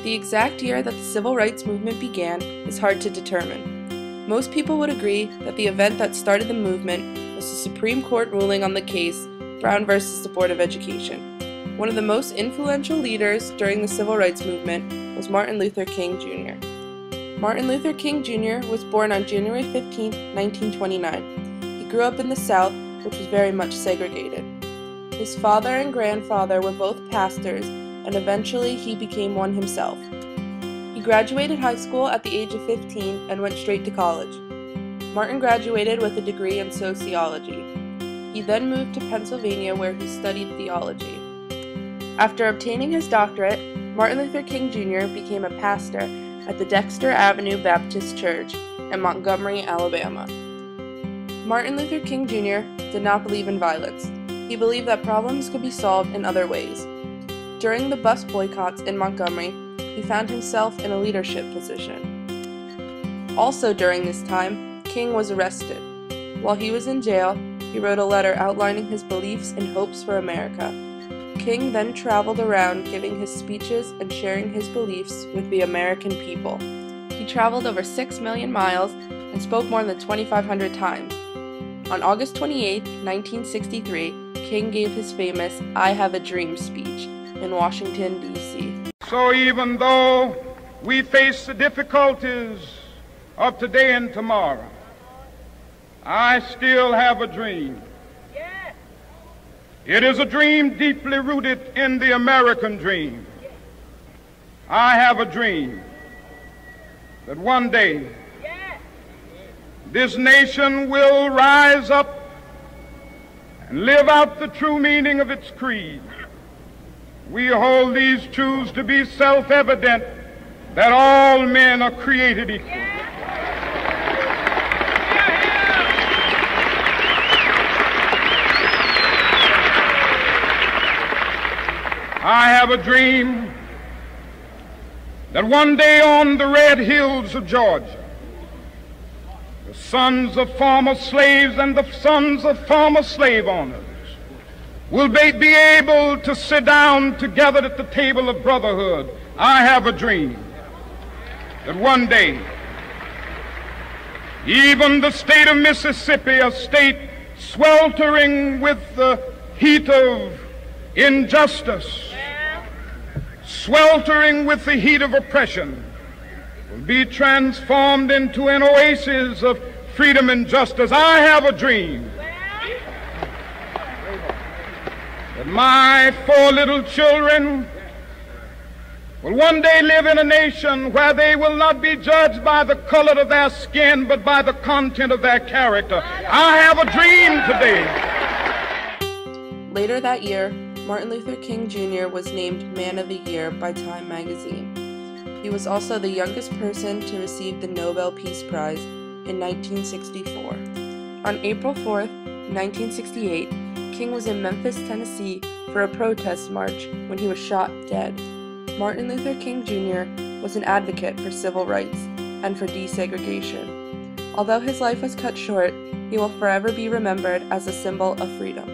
The exact year that the civil rights movement began is hard to determine. Most people would agree that the event that started the movement was the Supreme Court ruling on the case Brown versus the Board of Education. One of the most influential leaders during the civil rights movement was Martin Luther King Jr. Martin Luther King Jr. was born on January 15, 1929. He grew up in the South, which was very much segregated. His father and grandfather were both pastors, and eventually he became one himself. He graduated high school at the age of 15 and went straight to college. Martin graduated with a degree in sociology. He then moved to Pennsylvania where he studied theology. After obtaining his doctorate, Martin Luther King Jr. became a pastor at the Dexter Avenue Baptist Church in Montgomery, Alabama. Martin Luther King Jr. did not believe in violence. He believed that problems could be solved in other ways. During the bus boycotts in Montgomery, he found himself in a leadership position. Also during this time, King was arrested. While he was in jail, he wrote a letter outlining his beliefs and hopes for America. King then traveled around giving his speeches and sharing his beliefs with the American people. He traveled over 6 million miles and spoke more than 2,500 times. On August 28, 1963, King gave his famous "I Have a Dream" speech in Washington, D.C. So even though we face the difficulties of today and tomorrow, I still have a dream. It is a dream deeply rooted in the American dream. I have a dream that one day this nation will rise up and live out the true meaning of its creed. We hold these truths to be self-evident, that all men are created equal. I have a dream that one day on the red hills of Georgia, the sons of former slaves and the sons of former slave owners will be able to sit down together at the table of brotherhood. I have a dream that one day even the state of Mississippi, a state sweltering with the heat of injustice, sweltering with the heat of oppression, will be transformed into an oasis of freedom and justice. I have a dream that my 4 little children will one day live in a nation where they will not be judged by the color of their skin, but by the content of their character. I have a dream today. Later that year, Martin Luther King Jr. was named Man of the Year by Time magazine. He was also the youngest person to receive the Nobel Peace Prize in 1964. On April 4th, 1968, King was in Memphis, Tennessee for a protest march when he was shot dead. Martin Luther King Jr. was an advocate for civil rights and for desegregation. Although his life was cut short, he will forever be remembered as a symbol of freedom.